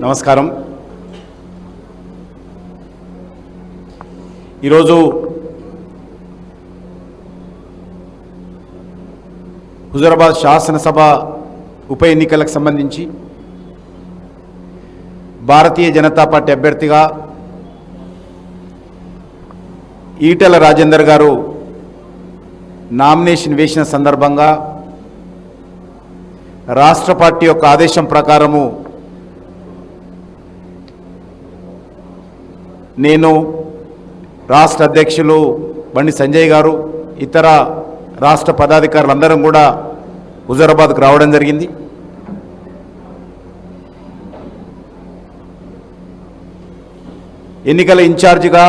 నమస్కారం. ఈరోజు హుజూరాబాద్ శాసనసభ ఉప ఎన్నికలకు సంబంధించి భారతీయ జనతా పార్టీ అభ్యర్థిగా ఈటెల రాజేందర్ గారు నామినేషన్ వేసిన సందర్భంగా రాష్ట్ర పార్టీ యొక్క ఆదేశం ప్రకారము నేను రాష్ట్ర అధ్యక్షులు బండి సంజయ్ గారు ఇతర రాష్ట్ర పదాధికారులందరం కూడా హుజూరాబాద్కు రావడం జరిగింది. ఎన్నికల ఇన్ఛార్జిగా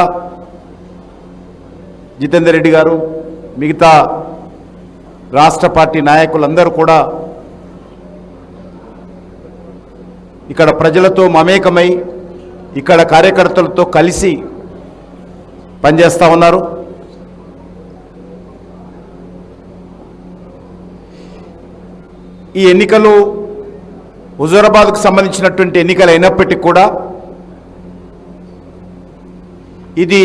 జితేందర్ రెడ్డి గారు మిగతా రాష్ట్ర పార్టీ నాయకులందరూ కూడా ఇక్కడ ప్రజలతో మమేకమై ఇక్కడ కార్యకర్తలతో కలిసి పనిచేస్తూ ఉన్నారు. ఈ ఎన్నికలు హుజూరాబాద్కు సంబంధించినటువంటి ఎన్నికలు అయినప్పటికీ కూడా ఇది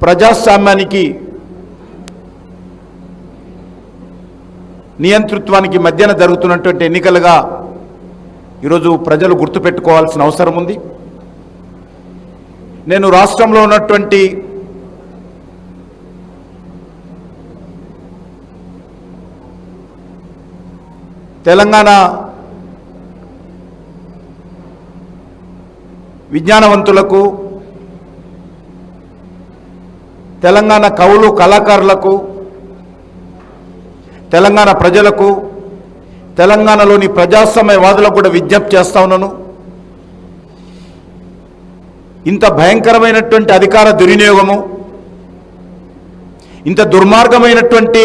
ప్రజాస్వామ్యానికి నియంతృత్వానికి మధ్యన జరుగుతున్నటువంటి ఎన్నికలుగా ఈరోజు ప్రజలు గుర్తుపెట్టుకోవాల్సిన అవసరం ఉంది. నేను రాష్ట్రంలో ఉన్నటువంటి తెలంగాణ విజ్ఞానవంతులకు, తెలంగాణ కవులు కళాకారులకు, తెలంగాణ ప్రజలకు, తెలంగాణలోని ప్రజాస్వామ్యవాదులకు కూడా విజ్ఞప్తి చేస్తా ఉన్నాను. ఇంత భయంకరమైనటువంటి అధికార దుర్వినియోగము, ఇంత దుర్మార్గమైనటువంటి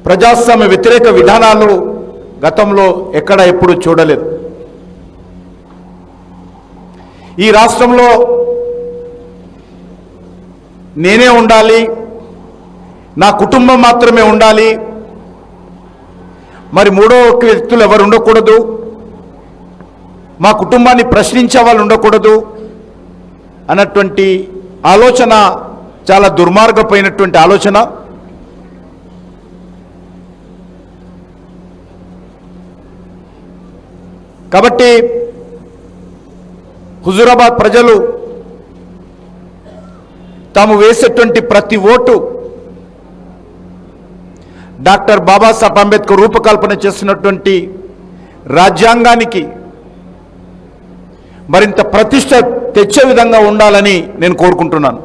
ప్రజాస్వామ్య వ్యతిరేక విధానాలు గతంలో ఎక్కడ ఎప్పుడు చూడలేదు. ఈ రాష్ట్రంలో నేనే ఉండాలి, నా కుటుంబం మాత్రమే ఉండాలి, మరి మూడో వ్యక్తులు ఎవరు ఉండకూడదు, మా కుటుంబాన్ని ప్రశ్నించే వాళ్ళు ఉండకూడదు అన్నటువంటి ఆలోచన చాలా దుర్మార్గపోయినటువంటి ఆలోచన. కాబట్టి హుజూరాబాద్ ప్రజలు తాము వేసేటువంటి ప్రతి ఓటు డాక్టర్ బాబాసాహెబ్ అంబేద్కర్ రూపకల్పన చేస్తున్నటువంటి రాజ్యాంగానికి మరింత ప్రతిష్ట తెచ్చే విధంగా ఉండాలని నేను కోరుకుంటున్నాను.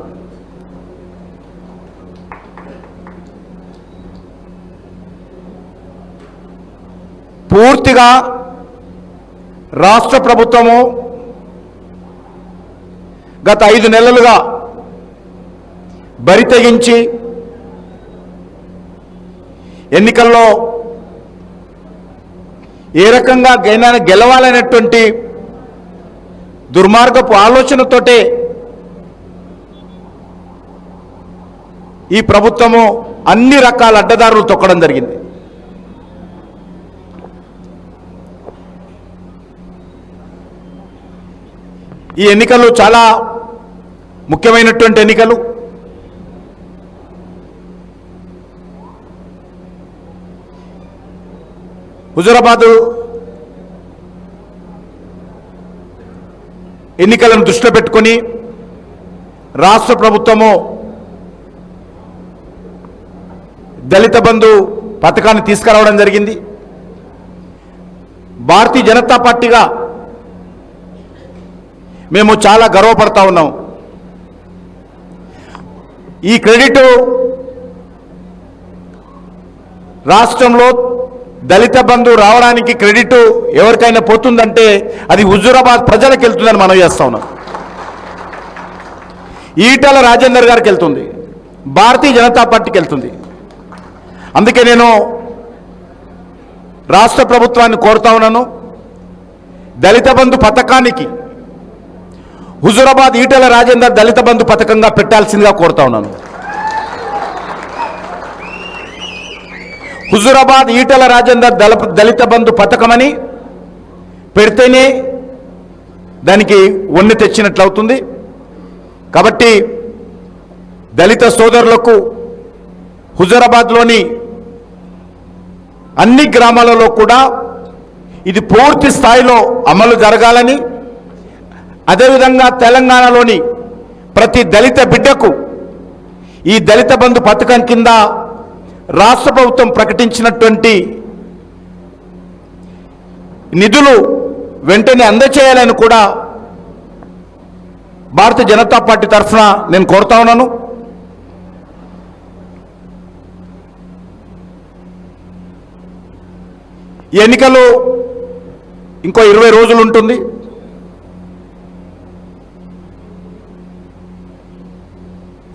పూర్తిగా రాష్ట్ర ప్రభుత్వము గత 5 నెలలుగా బరి తెగించి ఎన్నికల్లో ఏ రకంగా గెలవాలనేటువంటి దుర్మార్గపు ఆలోచనతోటే ఈ ప్రభుత్వము అన్ని రకాల అడ్డదారులు తొక్కడం జరిగింది. ఈ ఎన్నికలు చాలా ముఖ్యమైనటువంటి ఎన్నికలు. హుజూరాబాదు ఎన్నికలను దృష్టిలో పెట్టుకొని రాష్ట్ర ప్రభుత్వము దళిత బంధు పథకాన్ని తీసుకురావడం జరిగింది. భారతీయ జనతా పార్టీగా మేము చాలా గర్వపడతా ఉన్నాం. ఈ క్రెడిట్ రాష్ట్రంలో దళిత బంధు రావడానికి క్రెడిట్ ఎవరికైనా పోతుందంటే అది హుజూరాబాద్ ప్రజలకు వెళ్తుందని మనం చేస్తా ఉన్నాం. ఈటెల రాజేందర్ గారికి వెళ్తుంది, భారతీయ జనతా పార్టీకి వెళ్తుంది. అందుకే నేను రాష్ట్ర ప్రభుత్వాన్ని కోరుతా ఉన్నాను, దళిత బంధు పథకానికి హుజూరాబాద్ ఈటెల రాజేందర్ దళిత బంధు పథకంగా పెట్టాల్సిందిగా కోరుతా ఉన్నాను. హుజూరాబాద్ ఈటెల రాజేందర్ దళిత బంధు పథకమని పెడితేనే దానికి వన్నె తెచ్చినట్లు అవుతుంది. కాబట్టి దళిత సోదరులకు హుజూరాబాద్లోని అన్ని గ్రామాలలో కూడా ఇది పూర్తి స్థాయిలో అమలు జరగాలని, అదేవిధంగా తెలంగాణలోని ప్రతి దళిత బిడ్డకు ఈ దళిత బంధు పథకం కింద రాష్ట్ర ప్రభుత్వం ప్రకటించినటువంటి నిధులు వెంటనే అందచేయాలని కూడా భారతీయ జనతా పార్టీ తరఫున నేను కోరుతా ఉన్నాను. ఈ ఎన్నికలు ఇంకో 20 రోజులు ఉంటుంది.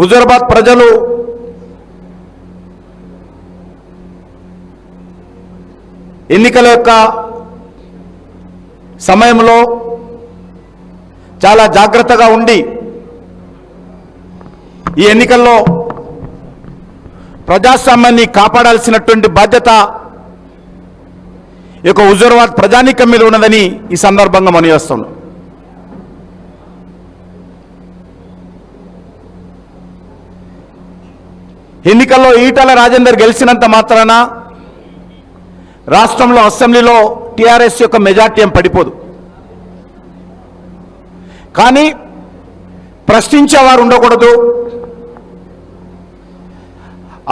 హుజూరాబాద్ ప్రజలు ఎన్నికల యొక్క సమయంలో చాలా జాగ్రత్తగా ఉండి ఈ ఎన్నికల్లో ప్రజాస్వామ్యాన్ని కాపాడాల్సినటువంటి బాధ్యత ఈ యొక్క హుజూరాబాద్ ప్రజానీకం మీద ఉన్నదని ఈ సందర్భంగా మనవి చేస్తున్నాం. ఎన్నికల్లో ఈటెల రాజేందర్ గెలిచినంత మాత్రాన రాష్ట్రంలో అసెంబ్లీలో టీఆర్ఎస్ యొక్క మెజార్టీ ఏం పడిపోదు. కానీ ప్రశ్నించేవారు ఉండకూడదు,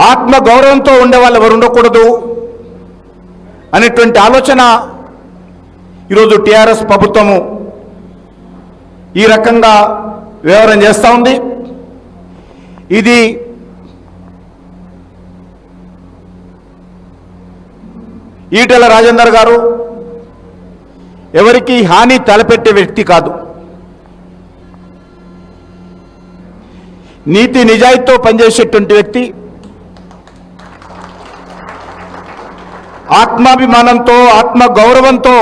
ఆత్మ గౌరవంతో ఉండేవాళ్ళు ఎవరు ఉండకూడదు అనేటువంటి ఆలోచన ఈరోజు టీఆర్ఎస్ ప్రభుత్వము ఈ రకంగా వ్యవహారం చేస్తూ ఉంది. ఇది ఈటెల రాజేందర్ గారు ఎవరికి హాని తలపెట్టే వ్యక్తి కాదు. నీతి నిజాయితీతో పనిచేసేటువంటి వ్యక్తి, ఆత్మాభిమానంతో ఆత్మ గౌరవంతో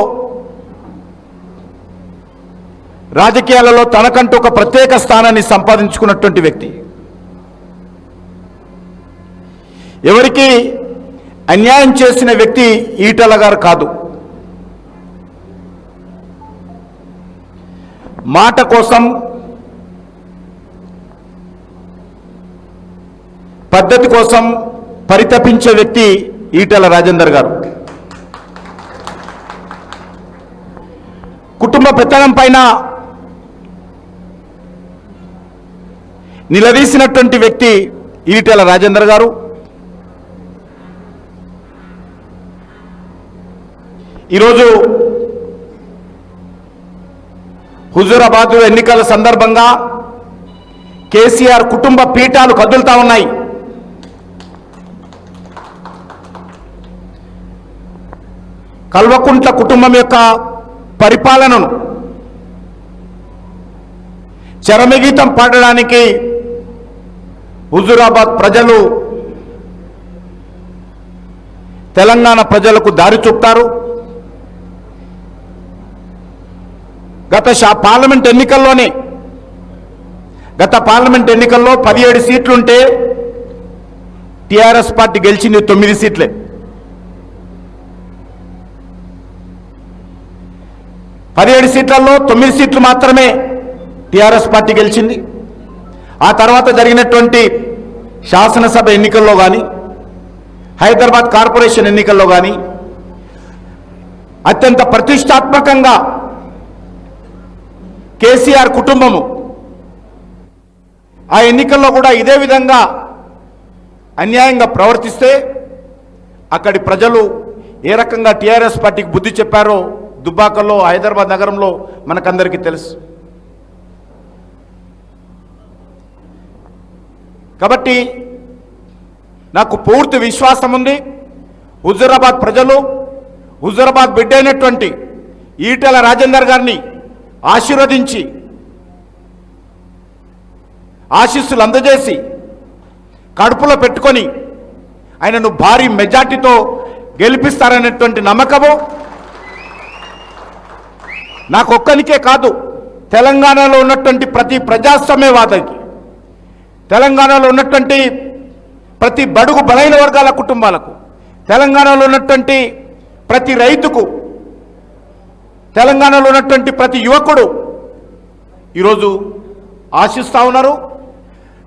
రాజకీయాలలో తనకంటూ ఒక ప్రత్యేక స్థానాన్ని సంపాదించుకున్నటువంటి వ్యక్తి. ఎవరికి అన్యాయం చేసిన వ్యక్తి ఈటెల గారు కాదు. మాట కోసం, పద్ధతి కోసం పరితపించే వ్యక్తి ఈటెల రాజేందర్ గారు. కుటుంబ పెత్తనం పైన నిలదీసినటువంటి వ్యక్తి ఈటెల రాజేందర్ గారు. ఈరోజు హుజూరాబాద్ ఎన్నికల సందర్భంగా కేసీఆర్ కుటుంబ పీఠాలు కదులుతా ఉన్నాయి. కల్వకుంట్ల కుటుంబం యొక్క పరిపాలనను చరమగీతం పాడడానికి హుజూరాబాద్ ప్రజలు తెలంగాణ ప్రజలకు దారి చూపుతారు. గత పార్లమెంట్ ఎన్నికల్లో 17 సీట్లుంటే టీఆర్ఎస్ పార్టీ గెలిచింది 9 సీట్లే. 17 సీట్లలో 9 సీట్లు మాత్రమే టీఆర్ఎస్ పార్టీ గెలిచింది. ఆ తర్వాత జరిగినటువంటి శాసనసభ ఎన్నికల్లో కానీ, హైదరాబాద్ కార్పొరేషన్ ఎన్నికల్లో కానీ అత్యంత ప్రతిష్టాత్మకంగా కేసీఆర్ కుటుంబము ఆ ఎన్నికల్లో కూడా ఇదే విధంగా అన్యాయంగా ప్రవర్తిస్తే అక్కడి ప్రజలు ఏ రకంగా టీఆర్ఎస్ పార్టీకి బుద్ధి చెప్పారో దుబ్బాకల్లో, హైదరాబాద్ నగరంలో మనకందరికీ తెలుసు. కాబట్టి నాకు పూర్తి విశ్వాసం ఉంది. హుజూరాబాద్ ప్రజలు హుజూరాబాద్ బిడ్డ అయినటువంటి ఈటెల రాజేందర్ గారిని ఆశీర్వదించి ఆశీస్సులు అందజేసి కడుపులో పెట్టుకొని ఆయనను భారీ మెజార్టీతో గెలిపిస్తారనేటువంటి నమ్మకము నాకొక్కనికే కాదు, తెలంగాణలో ఉన్నటువంటి ప్రతి ప్రజాస్వామ్యవాదికి, తెలంగాణలో ఉన్నటువంటి ప్రతి బడుగు బలైన వర్గాల కుటుంబాలకు, తెలంగాణలో ఉన్నటువంటి ప్రతి రైతుకు, తెలంగాణలో ఉన్నటువంటి ప్రతి యువకుడు ఈరోజు ఆశిస్తూ ఉన్నారు.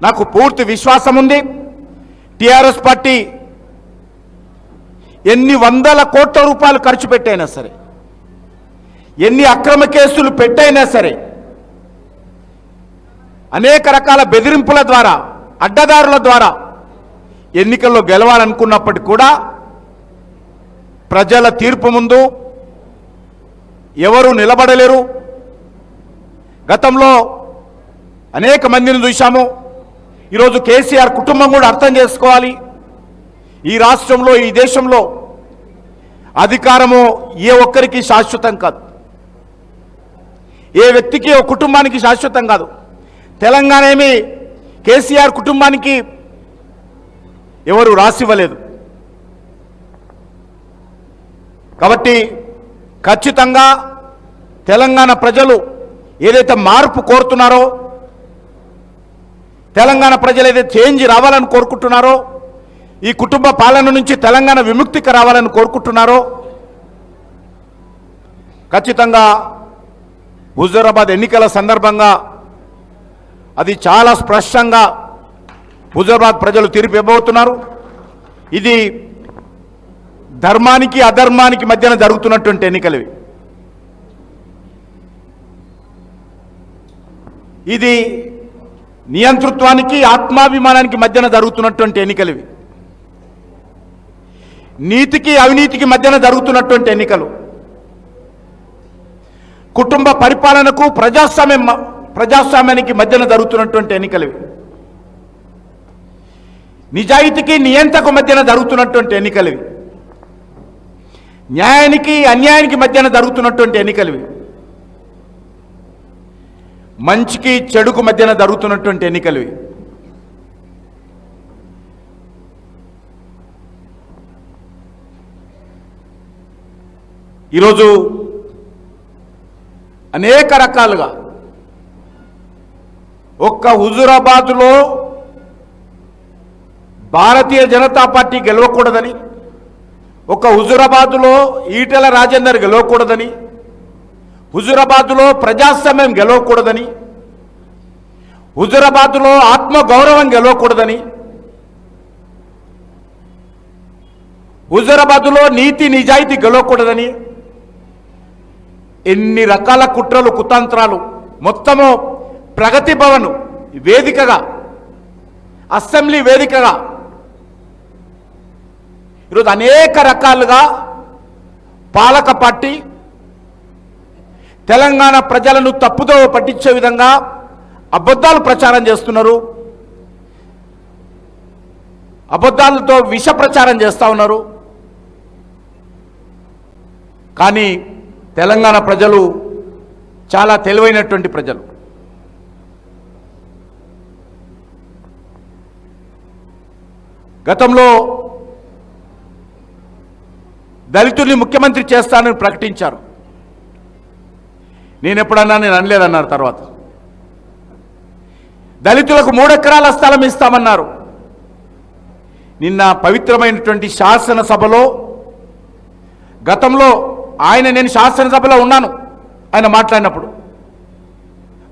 నాకు పూర్తి విశ్వాసం ఉంది. టీఆర్ఎస్ పార్టీ ఎన్ని వందల కోట్ల రూపాయలు ఖర్చు పెట్టైనా సరే, ఎన్ని అక్రమ కేసులు పెట్టైనా సరే, అనేక రకాల బెదిరింపుల ద్వారా, అడ్డదారుల ద్వారా ఎన్నికల్లో గెలవాలనుకున్నప్పటికీ కూడా ప్రజల తీర్పు ముందు ఎవరు నిలబడలేరు. గతంలో అనేక మందిని చూశాము. ఈరోజు కేసీఆర్ కుటుంబం కూడా అర్థం చేసుకోవాలి. ఈ రాష్ట్రంలో, ఈ దేశంలో అధికారము ఏ ఒక్కరికి శాశ్వతం కాదు, ఏ వ్యక్తికి, ఓ కుటుంబానికి శాశ్వతం కాదు. తెలంగాణ ఏమి కేసీఆర్ కుటుంబానికి ఎవరు రాసివ్వలేదు. కాబట్టి ఖచ్చితంగా తెలంగాణ ప్రజలు ఏదైతే మార్పు కోరుతున్నారో, తెలంగాణ ప్రజలు ఏదైతే చేంజ్ రావాలని కోరుకుంటున్నారో, ఈ కుటుంబ పాలన నుంచి తెలంగాణ విముక్తికి రావాలని కోరుకుంటున్నారో, ఖచ్చితంగా హుజూరాబాద్ ఎన్నికల సందర్భంగా అది చాలా స్పష్టంగా హుజూరాబాద్ ప్రజలు తీర్పు ఇవ్వబోతున్నారు. ఇది ధర్మానికి అధర్మానికి మధ్యన జరుగుతున్నటువంటి ఎన్నికలు. ఇది నియంతృత్వానికి ఆత్మాభిమానానికి మధ్యన జరుగుతున్నటువంటి ఎన్నికలు. నీతికి అవినీతికి మధ్యన జరుగుతున్నటువంటి ఎన్నికలు. కుటుంబ పరిపాలనకు ప్రజాస్వామ్యానికి మధ్యన జరుగుతున్నటువంటి ఎన్నికలు. నిజాయితీకి నియంతకు మధ్యన జరుగుతున్నటువంటి ఎన్నికలు. న్యాయానికి అన్యాయానికి మధ్యన జరుగుతున్నటువంటి ఎన్నికలు. మంచికి చెడుకు మధ్యన జరుగుతున్నటువంటి ఎన్నికలు. ఈరోజు అనేక రకాలుగా ఒక్క హుజూరాబాద్లో భారతీయ జనతా పార్టీ గెలవకూడదని, ఒక్క హుజూరాబాద్లో ఈటెల రాజేందర్ గెలవకూడదని, హుజూరాబాద్లో ప్రజాస్వామ్యం గెలవకూడదని, హుజూరాబాద్లో ఆత్మగౌరవం గెలవకూడదని, హుజూరాబాద్లో నీతి నిజాయితీ గెలవకూడదని ఎన్ని రకాల కుట్రలు, కుతంత్రాలు, మొత్తము ప్రగతి భవన్ వేదికగా, అసెంబ్లీ వేదికగా ఈరోజు అనేక రకాలుగా పాలక పార్టీ తెలంగాణ ప్రజలను తప్పుదో పట్టించే విధంగా అబద్ధాలు ప్రచారం చేస్తున్నారు. అబద్ధాలతో విష ప్రచారం చేస్తూ ఉన్నారు. కానీ తెలంగాణ ప్రజలు చాలా తెలివైనటువంటి ప్రజలు. గతంలో దళితుల్ని ముఖ్యమంత్రి చేస్తానని ప్రకటించారు. నేను ఎప్పుడన్నా నేను అనలేదన్నారు. తర్వాత దళితులకు 3 ఎకరాల స్థలం ఇస్తామన్నారు. నిన్న పవిత్రమైనటువంటి శాసనసభలో, గతంలో నేను శాసనసభలో ఉన్నాను, ఆయన మాట్లాడినప్పుడు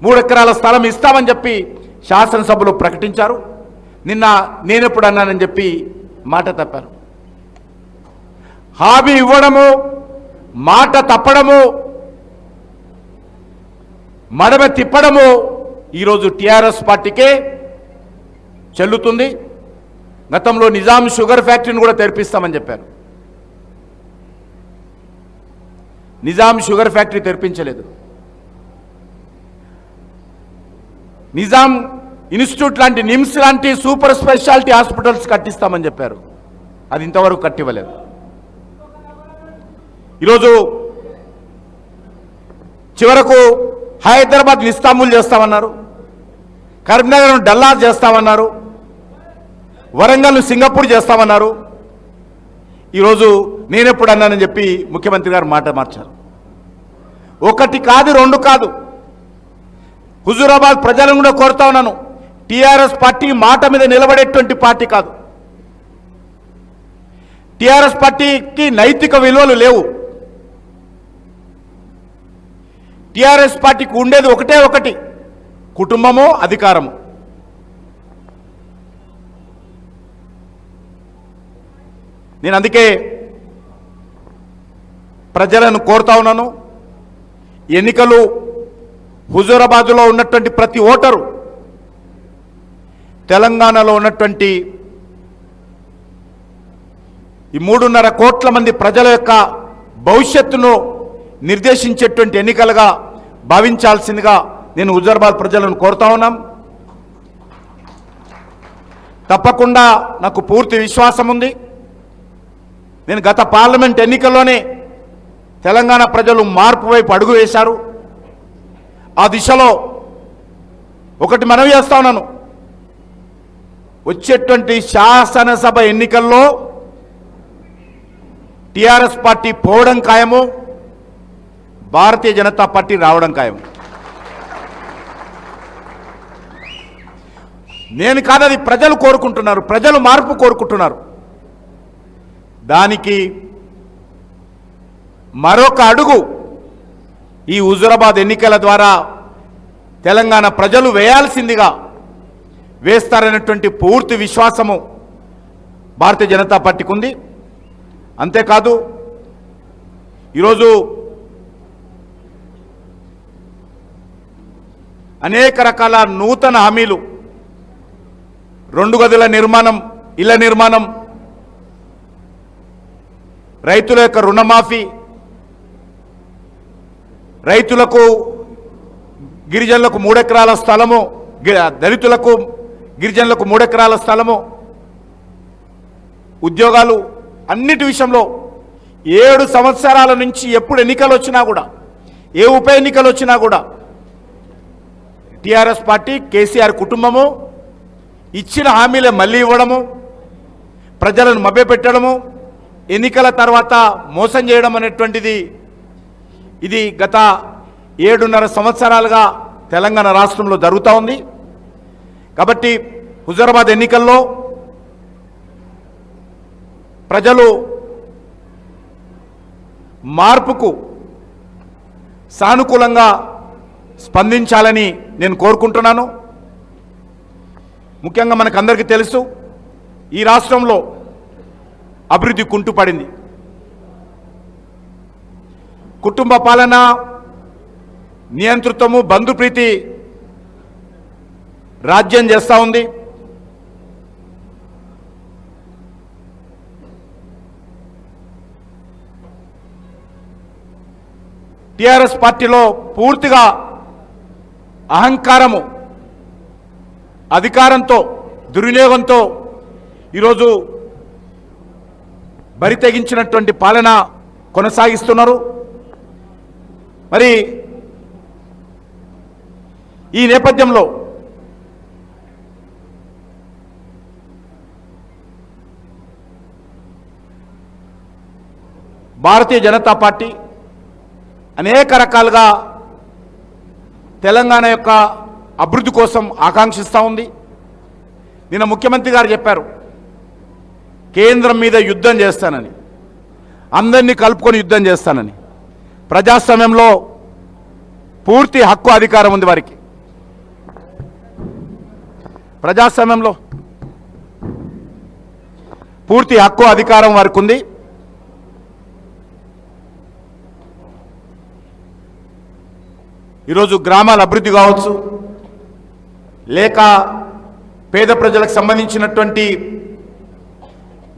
3 ఎకరాల స్థలం ఇస్తామని చెప్పి శాసనసభలో ప్రకటించారు. నిన్న నేనెప్పుడు అన్నానని చెప్పి మాట తప్పారు. హామీ ఇవ్వడము, మాట తప్పడము, మడమ తిప్పడము ఈరోజు టీఆర్ఎస్ పార్టీకే చెల్లుతుంది. గతంలో నిజాం షుగర్ ఫ్యాక్టరీని కూడా తెరిపిస్తామని చెప్పారు. నిజాం షుగర్ ఫ్యాక్టరీ తెరిపించలేదు. నిజాం ఇన్స్టిట్యూట్ లాంటి, నిమ్స్ లాంటి సూపర్ స్పెషాలిటీ హాస్పిటల్స్ కట్టిస్తామని చెప్పారు. అది ఇంతవరకు కట్టివ్వలేదు. ఈరోజు చివరకు హైదరాబాద్ ఇస్తాంబుల్ చేస్తామన్నారు, కరీంనగర్ను డల్లాస్ చేస్తామన్నారు, వరంగల్ను సింగపూర్ చేస్తామన్నారు. ఈరోజు నేనెప్పుడు అన్నానని చెప్పి ముఖ్యమంత్రి గారు మాట మార్చారు. 1 కాదు 2 కాదు, హుజూరాబాద్ ప్రజలను కూడా కోరుతా ఉన్నాను, టీఆర్ఎస్ పార్టీ మాట మీద నిలబడేటువంటి పార్టీ కాదు. టీఆర్ఎస్ పార్టీకి నైతిక విలువలు లేవు. టీఆర్ఎస్ పార్టీకి ఉండేది ఒకటే ఒకటి, కుటుంబము, అధికారము. నేను అందుకే ప్రజలను కోరుతా ఉన్నాను, ఎన్నికలు హుజూరాబాద్లో ఉన్నటువంటి ప్రతి ఓటరు, తెలంగాణలో ఉన్నటువంటి ఈ 3.5 కోట్ల మంది ప్రజల యొక్క భవిష్యత్తును నిర్దేశించేటువంటి ఎన్నికలుగా భావించాల్సిందిగా నేను హుజూరాబాద్ ప్రజలను కోరుతా ఉన్నాం. తప్పకుండా నాకు పూర్తి విశ్వాసం ఉంది. నేను గత పార్లమెంట్ ఎన్నికల్లోనే తెలంగాణ ప్రజలు మార్పు వైపు అడుగు వేశారు. ఆ దిశలో ఒకటి మనవి చేస్తా ఉన్నాను, వచ్చేటువంటి శాసనసభ ఎన్నికల్లో టీఆర్ఎస్ పార్టీ పోవడం ఖాయము, భారతీయ జనతా పార్టీ రావడం ఖాయము. నేను కాదది ప్రజలు కోరుకుంటున్నారు, ప్రజలు మార్పు కోరుకుంటున్నారు. దానికి మరొక అడుగు ఈ హుజూరాబాద్ ఎన్నికల ద్వారా తెలంగాణ ప్రజలు వేయాల్సిందిగా వేస్తారనేటువంటి పూర్తి విశ్వాసము భారతీయ జనతా పార్టీకి ఉంది. అంతేకాదు, ఈరోజు అనేక రకాల నూతన హామీలు, 2 గదుల నిర్మాణం, ఇళ్ల నిర్మాణం, రైతుల యొక్క రుణమాఫీ, రైతులకు గిరిజనులకు 3 ఎకరాల స్థలము, దళితులకు గిరిజనులకు 3 ఎకరాల స్థలము, ఉద్యోగాలు, అన్నిటి విషయంలో 7 సంవత్సరాల నుంచి ఎప్పుడు ఎన్నికలు వచ్చినా కూడా, ఏ ఉప ఎన్నికలు వచ్చినా కూడా టీఆర్ఎస్ పార్టీ, కేసీఆర్ కుటుంబము ఇచ్చిన హామీలే మళ్ళీ ఇవ్వడము, ప్రజలను మభ్యపెట్టడము, ఎన్నికల తర్వాత మోసం చేయడం అనేటువంటిది ఇది గత 7.5 సంవత్సరాలుగా తెలంగాణ రాష్ట్రంలో జరుగుతూ ఉంది. కాబట్టి హుజూరాబాద్ ఎన్నికల్లో ప్రజలు మార్పుకు సానుకూలంగా స్పందించాలని నేను కోరుకుంటున్నాను. ముఖ్యంగా మనకందరికీ తెలుసు, ఈ రాష్ట్రంలో అభివృద్ధి కుంటుపడింది. కుటుంబ పాలన, నియంతృత్వము, బంధుప్రీతి రాజ్యం చేస్తూ ఉంది. టీఆర్ఎస్ పార్టీలో పూర్తిగా అహంకారము, అధికారంతో, దుర్వినియోగంతో ఈరోజు బరి తెగించినటువంటి పాలన కొనసాగిస్తున్నారు. మరి ఈ నేపథ్యంలో భారతీయ జనతా పార్టీ అనేక రకాలుగా తెలంగాణ యొక్క అభివృద్ధి కోసం ఆకాంక్షిస్తూ ఉంది. నిన్న ముఖ్యమంత్రి గారు చెప్పారు, కేంద్రం మీద యుద్ధం చేస్తానని, అందరినీ కలుపుకొని యుద్ధం చేస్తానని. ప్రజాస్వామ్యంలో పూర్తి హక్కు, అధికారం ఉంది వారికి. ప్రజాస్వామ్యంలో పూర్తి హక్కు, అధికారం వారికి ఉంది. ఈరోజు గ్రామాల అభివృద్ధి కావచ్చు, లేక పేద ప్రజలకు సంబంధించినటువంటి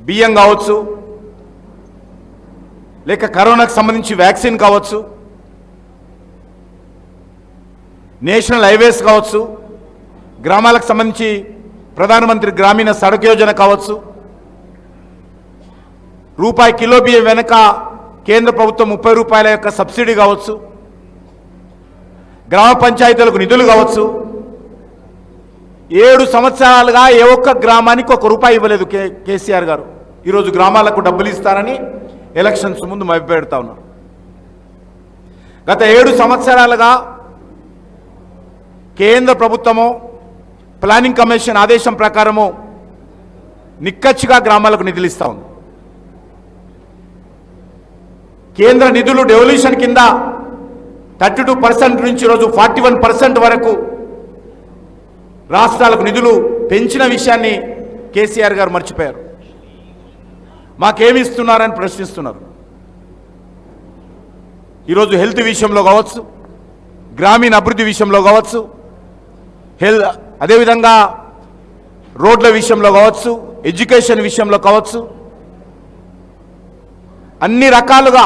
బియ్యం కావచ్చు, లేక కరోనాకు సంబంధించి వ్యాక్సిన్ కావచ్చు, నేషనల్ హైవేస్ కావచ్చు, గ్రామాలకు సంబంధించి ప్రధానమంత్రి గ్రామీణ సడక్ యోజన కావచ్చు, రూపాయి కిలో బియ్యం వెనక కేంద్ర ప్రభుత్వం 30 రూపాయల యొక్క సబ్సిడీ కావచ్చు, గ్రామ పంచాయతీలకు నిధులు కావచ్చు. 7 సంవత్సరాలుగా ఏ ఒక్క గ్రామానికి 1 రూపాయి ఇవ్వలేదు కేసీఆర్ గారు. ఈరోజు గ్రామాలకు డబ్బులు ఇస్తారని ఎలక్షన్స్ ముందు మభ్యపెడతా ఉన్నారు. గత 7 సంవత్సరాలుగా కేంద్ర ప్రభుత్వము ప్లానింగ్ కమిషన్ ఆదేశం ప్రకారము నిక్కచ్చిగా గ్రామాలకు నిధులు ఇస్తూ ఉంది. కేంద్ర నిధులు డెవల్యూషన్ కింద 32% నుంచి ఈరోజు 41% వరకు రాష్ట్రాలకు నిధులు పెంచిన విషయాన్ని కేసీఆర్ గారు మర్చిపోయారు. మాకేమి ఇస్తున్నారని ప్రశ్నిస్తున్నారు. ఈరోజు హెల్త్ విషయంలో కావచ్చు, గ్రామీణ అభివృద్ధి విషయంలో కావచ్చు, అదేవిధంగా రోడ్ల విషయంలో కావచ్చు, ఎడ్యుకేషన్ విషయంలో కావచ్చు, అన్ని రకాలుగా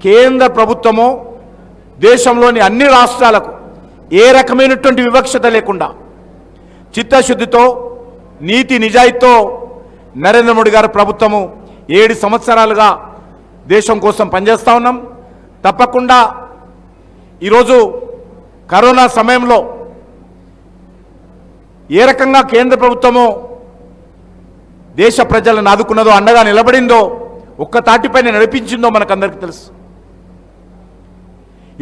కేంద్ర ప్రభుత్వము దేశంలోని అన్ని రాష్ట్రాలకు ఏ రకమైనటువంటి వివక్షత లేకుండా చిత్తశుద్ధితో నీతి నిజాయితీతో నరేంద్ర మోడీ గారి ప్రభుత్వము 7 సంవత్సరాలుగా దేశం కోసం పనిచేస్తూ ఉన్నాం. తప్పకుండా ఈరోజు కరోనా సమయంలో ఏ రకంగా కేంద్ర ప్రభుత్వము దేశ ప్రజలను ఆదుకున్నదో, అండగా నిలబడిందో, ఒక్క తాటిపైన నడిపించిందో మనకందరికీ తెలుసు.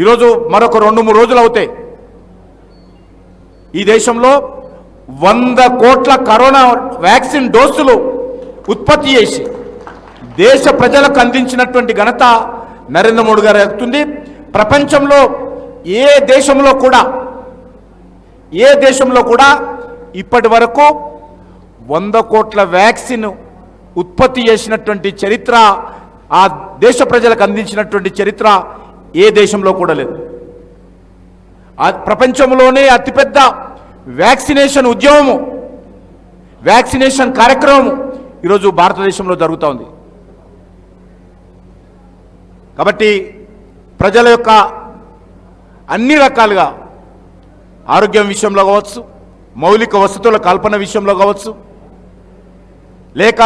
ఈరోజు మరొక 2-3 రోజులు అవుతాయి ఈ దేశంలో 100 కోట్ల కరోనా వ్యాక్సిన్ డోసులు ఉత్పత్తి చేసి దేశ ప్రజలకు అందించినటువంటి ఘనత నరేంద్ర మోడీ గారు ఎక్కుతుంది. ప్రపంచంలో ఏ దేశంలో కూడా ఇప్పటి వరకు 100 కోట్ల వ్యాక్సిన్ ఉత్పత్తి చేసినటువంటి చరిత్ర, ఆ దేశ ప్రజలకు అందించినటువంటి చరిత్ర ఏ దేశంలో కూడా లేదు. ప్రపంచంలోనే అతిపెద్ద వ్యాక్సినేషన్ ఉద్యమము, వ్యాక్సినేషన్ కార్యక్రమం ఈరోజు భారతదేశంలో జరుగుతూ ఉంది. కాబట్టి ప్రజల యొక్క అన్ని రకాలుగా ఆరోగ్యం విషయంలో కావచ్చు, మౌలిక వసతుల కల్పన విషయంలో కావచ్చు, లేక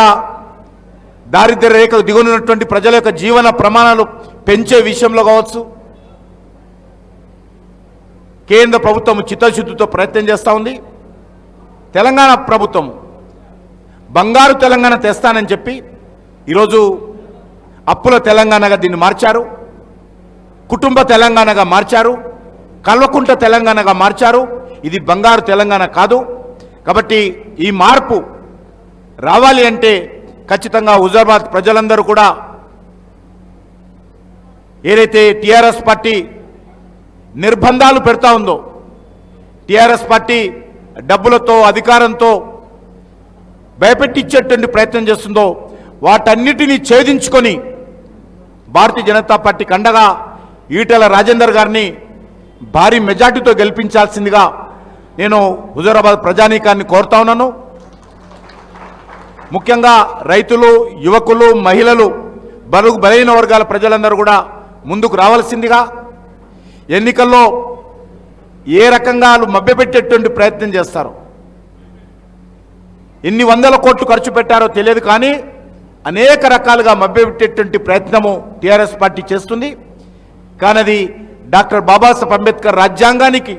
దారిద్ర్య రేఖకు దిగునున్నటువంటి ప్రజల యొక్క జీవన ప్రమాణాలు పెంచే విషయంలో కావచ్చు, కేంద్ర ప్రభుత్వం చిత్తశుద్ధితో ప్రయత్నం చేస్తూ ఉంది. తెలంగాణ ప్రభుత్వం బంగారు తెలంగాణ తెస్తానని చెప్పి ఈరోజు అప్పుల తెలంగాణగా దీన్ని మార్చారు, కుటుంబ తెలంగాణగా మార్చారు, కల్వకుంట తెలంగాణగా మార్చారు. ఇది బంగారు తెలంగాణ కాదు. కాబట్టి ఈ మార్పు రావాలి అంటే ఖచ్చితంగా హుజూరాబాద్ ప్రజలందరూ కూడా ఏదైతే టీఆర్ఎస్ పార్టీ నిర్బంధాలు పెడతా ఉందో, టీఆర్ఎస్ పార్టీ డబ్బులతో అధికారంతో భయపెట్టించేటువంటి ప్రయత్నం చేస్తుందో వాటన్నిటినీ ఛేదించుకొని భారతీయ జనతా పార్టీకి అండగా ఈటెల రాజేందర్ గారిని భారీ మెజార్టీతో గెలిపించాల్సిందిగా నేను హుజూరాబాద్ ప్రజానీకాన్ని కోరుతా ఉన్నాను. ముఖ్యంగా రైతులు, యువకులు, మహిళలు, బడుగు బలహీన వర్గాల ప్రజలందరూ కూడా ముందుకు రావాల్సిందిగా, ఎన్నికల్లో ఏ రకంగా మభ్యపెట్టేటువంటి ప్రయత్నం చేస్తారు, ఎన్ని వందల కోట్లు ఖర్చు పెట్టారో తెలియదు, కానీ అనేక రకాలుగా మభ్యపెట్టేటువంటి ప్రయత్నము టీఆర్ఎస్ పార్టీ చేస్తుంది. కానీ అది డాక్టర్ బాబాసాహెబ్ అంబేద్కర్ రాజ్యాంగానికి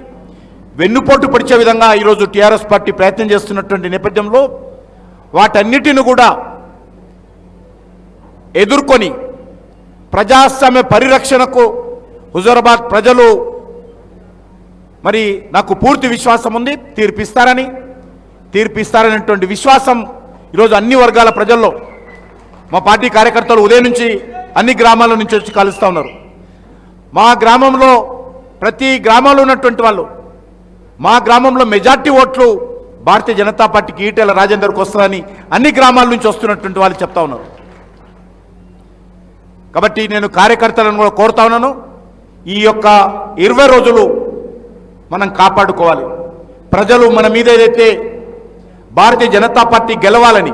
వెన్నుపోటు పొడిచే విధంగా ఈరోజు టీఆర్ఎస్ పార్టీ ప్రయత్నం చేస్తున్నటువంటి నేపథ్యంలో వాటన్నిటిని కూడా ఎదుర్కొని ప్రజాస్వామ్య పరిరక్షణకు హుజూరాబాద్ ప్రజలు మరి నాకు పూర్తి విశ్వాసం ఉంది, తీర్పిస్తారనేటువంటి విశ్వాసం ఈరోజు అన్ని వర్గాల ప్రజల్లో, మా పార్టీ కార్యకర్తలు ఉదయం నుంచి అన్ని గ్రామాల నుంచి వచ్చి కలుస్తూ ఉన్నారు. మా గ్రామంలో ప్రతి గ్రామంలో ఉన్నటువంటి వాళ్ళు, మా గ్రామంలో మెజార్టీ ఓట్లు భారతీయ జనతా పార్టీకి ఈటెల రాజేందర్కి వస్తుందని అన్ని గ్రామాల నుంచి వస్తున్నటువంటి వాళ్ళు చెప్తా ఉన్నారు. కాబట్టి నేను కార్యకర్తలను కూడా కోరుతా ఉన్నాను, ఈ యొక్క 20 రోజులు మనం కాపాడుకోవాలి. ప్రజలు మన మీద ఏదైతే భారతీయ జనతా పార్టీ గెలవాలని,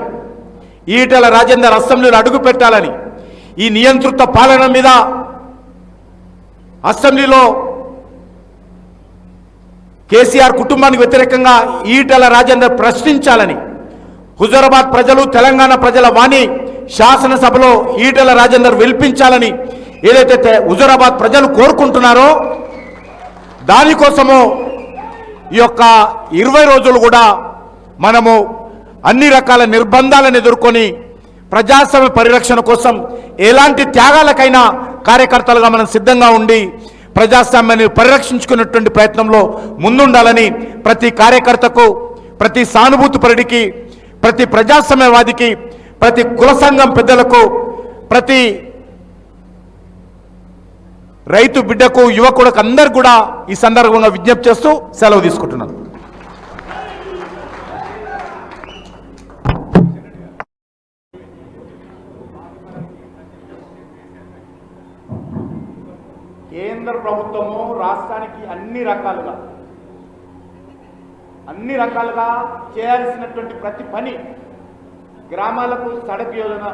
ఈటెల రాజేందర్ అసెంబ్లీలో అడుగు పెట్టాలని, ఈ నియంత్రిత పాలన మీద అసెంబ్లీలో కేసీఆర్ కుటుంబానికి వ్యతిరేకంగా ఈటెల రాజేందర్ ప్రశ్నించాలని, హుజూరాబాద్ ప్రజలు, తెలంగాణ ప్రజల వాణి శాసనసభలో ఈటెల రాజేందర్ వినిపించాలని ఏదైతే హుజూరాబాద్ ప్రజలు కోరుకుంటున్నారో దానికోసము ఈ యొక్క 20 రోజులు కూడా మనము అన్ని రకాల నిర్బంధాలను ఎదుర్కొని ప్రజాస్వామ్య పరిరక్షణ కోసం ఎలాంటి త్యాగాలకైనా కార్యకర్తలుగా మనం సిద్ధంగా ఉండి ప్రజాస్వామ్యాన్ని పరిరక్షించుకునేటువంటి ప్రయత్నంలో ముందుండాలని ప్రతి కార్యకర్తకు, ప్రతి సానుభూతి పరుడికి, ప్రతి ప్రజాస్వామ్యవాదికి, ప్రతి కుల సంఘం పెద్దలకు, ప్రతి రైతు బిడ్డకు యువకుడికి అందరు కూడా ఈ సందర్భంగా విజ్ఞప్తి చేస్తూ సెలవు తీసుకుంటున్నాను. కేంద్ర ప్రభుత్వము రాష్ట్రానికి అన్ని రకాలుగా చేయాల్సినటువంటి ప్రతి పని, గ్రామాలకు సడక్ యోజన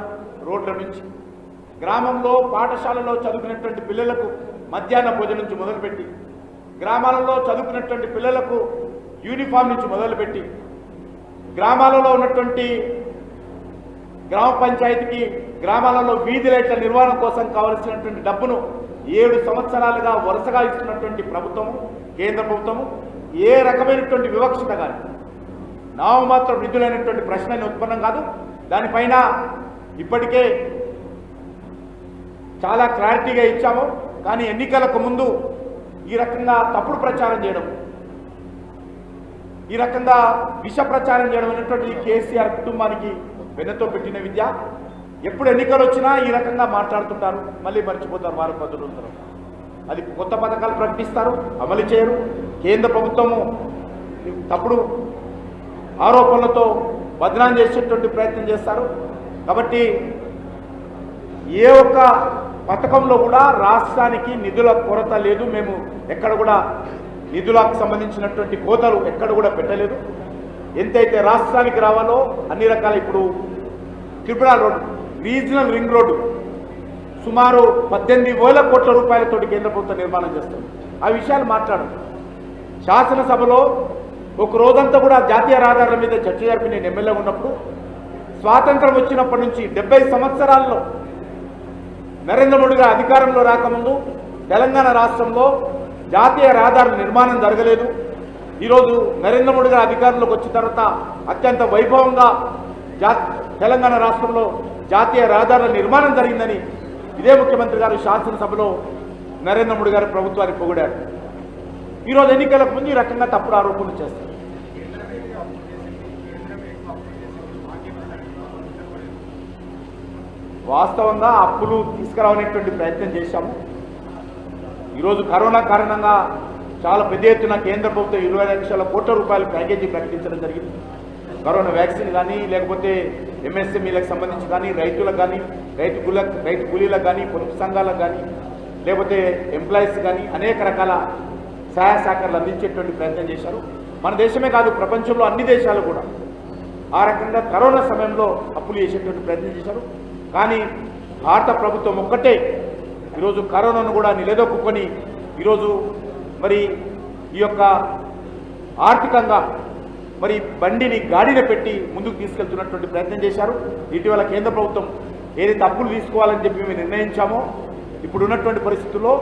రోడ్ల నుంచి, గ్రామంలో పాఠశాలలో చదువుకున్నటువంటి పిల్లలకు మధ్యాహ్న భోజనం నుంచి మొదలుపెట్టి, గ్రామాలలో చదువుకున్నటువంటి పిల్లలకు యూనిఫామ్ నుంచి మొదలుపెట్టి, గ్రామాలలో ఉన్నటువంటి గ్రామ పంచాయతీకి గ్రామాలలో వీధి లైట్ల నిర్వహణ కోసం కావలసినటువంటి డబ్బును 7 సంవత్సరాలుగా వరుసగా ఇస్తున్నటువంటి ప్రభుత్వము, కేంద్ర ప్రభుత్వము ఏ రకమైనటువంటి వివక్షత కానీ నామమాత్రం నిధులైనటువంటి ప్రశ్న ఉత్పన్నం కాదు. దానిపైన ఇప్పటికే చాలా క్లారిటీగా ఇచ్చాము. కానీ ఎన్నికలకు ముందు ఈ రకంగా తప్పుడు ప్రచారం చేయడం, ఈ రకంగా విష ప్రచారం చేయడం అనేటువంటి కేసీఆర్ కుటుంబానికి వెన్నతో పెట్టిన విద్య. ఎప్పుడు ఎన్నికలు వచ్చినా ఈ రకంగా మాట్లాడుతుంటారు, మళ్ళీ మర్చిపోతారు. వారం 10 రోజుల తర్వాత అది కొత్త పథకాలు ప్రకటిస్తారు, అమలు చేయరు. కేంద్ర ప్రభుత్వము తప్పుడు ఆరోపణలతో బదనాం చేసేటువంటి ప్రయత్నం చేస్తారు. కాబట్టి ఏ ఒక్క పథకంలో కూడా రాష్ట్రానికి నిధుల కొరత లేదు. మేము ఎక్కడ కూడా నిధులకు సంబంధించినటువంటి కోతలు ఎక్కడ కూడా పెట్టలేదు. ఎంతైతే రాష్ట్రానికి రావాలో అన్ని రకాల, ఇప్పుడు Tripura road, regional ring road సుమారు 18,000 కోట్ల రూపాయలతోటి కేంద్ర ప్రభుత్వం నిర్మాణం చేస్తుంది. ఆ విషయాలు మాట్లాడదు. శాసనసభలో ఒక రోజంతా కూడా జాతీయ రహదారుల మీద చర్చ జరిపి నేను ఎమ్మెల్యే ఉన్నప్పుడు, స్వాతంత్రం వచ్చినప్పటి నుంచి 70 సంవత్సరాల్లో నరేంద్ర మోడీ గారు అధికారంలో రాకముందు తెలంగాణ రాష్ట్రంలో జాతీయ రహదారుల నిర్మాణం జరగలేదు. ఈరోజు నరేంద్ర మోడీ గారు అధికారంలోకి వచ్చిన తర్వాత అత్యంత వైభవంగా తెలంగాణ రాష్ట్రంలో జాతీయ రహదారుల నిర్మాణం జరిగిందని ఇదే ముఖ్యమంత్రి గారు శాసనసభలో నరేంద్ర మోడీ గారి ప్రభుత్వాన్ని పొగిడారు. ఈరోజు ఎన్నికలకు ముందు ఈ రకంగా తప్పుడు ఆరోపణలు చేస్తారు. వాస్తవంగా అప్పులు తీసుకురావనేటువంటి ప్రయత్నం చేశాము. ఈరోజు కరోనా కారణంగా చాలా పెద్ద ఎత్తున కేంద్ర ప్రభుత్వం 20 లక్షల కోట్ల రూపాయల ప్యాకేజీ ప్రకటించడం జరిగింది. కరోనా వ్యాక్సిన్ కానీ, లేకపోతే ఎంఎస్ఎంఈలకు సంబంధించి కానీ, రైతులకు కానీ, రైతు కూలీలకు కానీ, పొదుపు సంఘాలకు కానీ, లేకపోతే ఎంప్లాయీస్ కానీ అనేక రకాల సహాయ సహకారాలు అందించేటువంటి ప్రయత్నం చేశారు. మన దేశమే కాదు, ప్రపంచంలో అన్ని దేశాలు కూడా ఆ రకంగా కరోనా సమయంలో అప్పులు చేసేటువంటి ప్రయత్నం చేశారు. కానీ భారత ప్రభుత్వం ఒక్కటే ఈరోజు కరోనాను కూడా నిలదొక్కుని ఈరోజు మరి ఈ యొక్క ఆర్థికంగా మరి బండిని గాడిన పెట్టి ముందుకు తీసుకెళ్తున్నటువంటి ప్రయత్నం చేశారు. ఇటీవల కేంద్ర ప్రభుత్వం ఏదైతే అప్పులు తీసుకోవాలని చెప్పి మేము నిర్ణయించామో, ఇప్పుడు ఉన్నటువంటి పరిస్థితుల్లో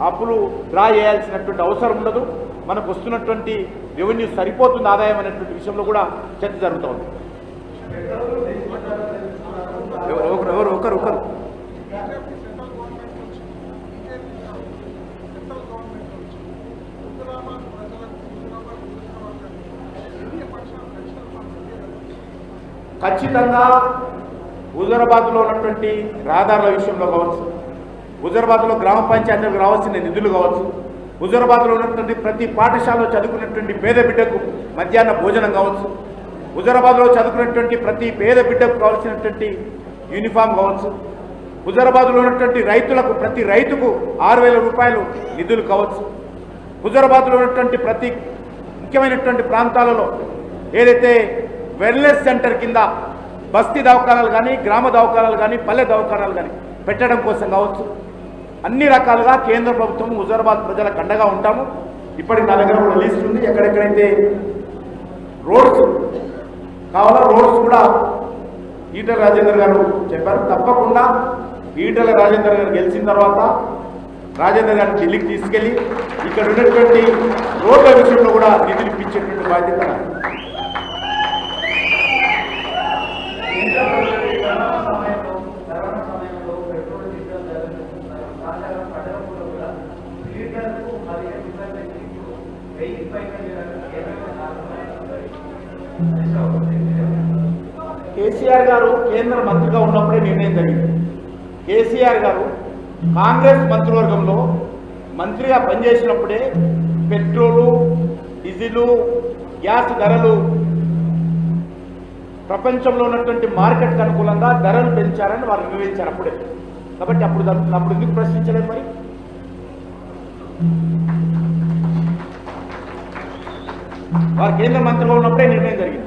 అప్పులు డ్రా చేయాల్సినటువంటి అవసరం ఉండదు. మనకు వస్తున్నటువంటి రెవెన్యూ సరిపోతుంది ఆదాయం అనేటువంటి విషయంలో కూడా చర్చ జరుగుతూ ఉంది. ఒకరు ఖచ్చితంగా హుజూరాబాద్లో ఉన్నటువంటి రహదారుల విషయంలో కావచ్చు, హుజూరాబాద్లో గ్రామ పంచాయతీలకు రావాల్సిన నిధులు కావచ్చు, హుజూరాబాద్లో ఉన్నటువంటి ప్రతి పాఠశాలలో చదువుకున్నటువంటి పేద బిడ్డకు మధ్యాహ్న భోజనం కావచ్చు, హుజూరాబాద్లో చదువుకున్నటువంటి ప్రతి పేద బిడ్డకు కావాల్సినటువంటి యూనిఫామ్ కావచ్చు, హుజూరాబాద్లో ఉన్నటువంటి రైతులకు ప్రతి రైతుకు 6,000 రూపాయలు నిధులు కావచ్చు, హుజూరాబాద్లో ఉన్నటువంటి ప్రతి ముఖ్యమైనటువంటి ప్రాంతాలలో ఏదైతే వెల్నెస్ సెంటర్ కింద బస్తీ దవాఖానాలు కానీ, గ్రామ దవాఖానాలు కానీ, పల్లె దవాఖానాలు కానీ పెట్టడం కోసం కావచ్చు, అన్ని రకాలుగా కేంద్ర ప్రభుత్వం హుజూరాబాద్ ప్రజలకు అండగా ఉంటాము. ఇప్పటికి నా దగ్గర కూడా లిస్ట్ ఉంది. ఎక్కడెక్కడైతే రోడ్స్ కావాలో రోడ్స్ కూడా ఈటల రాజేందర్ గారు చెప్పారు. తప్పకుండా ఈటల రాజేందర్ గారు గెలిచిన తర్వాత రాజేందర్ గారిని ఢిల్లీకి తీసుకెళ్లి ఇక్కడ ఉన్నటువంటి రోడ్ల విషయంలో కూడా నిధులు ఇప్పించేటువంటి బాధ్యత. కేసీఆర్ గారు కేంద్ర మంత్రిగా ఉన్నప్పుడే నిర్ణయం జరిగింది. కేసీఆర్ గారు కాంగ్రెస్ మంత్రివర్గంలో మంత్రిగా పనిచేసినప్పుడే పెట్రోలు, డీజిలు, గ్యాస్ ధరలు ప్రపంచంలో ఉన్నటువంటి మార్కెట్కి అనుకూలంగా ధరలు పెంచారని వారు నిర్ణయించారు అప్పుడే. కాబట్టి అప్పుడు ఎందుకు ప్రశ్నించలేదు? మరి వారు కేంద్ర మంత్రిగా ఉన్నప్పుడే నిర్ణయం జరిగింది.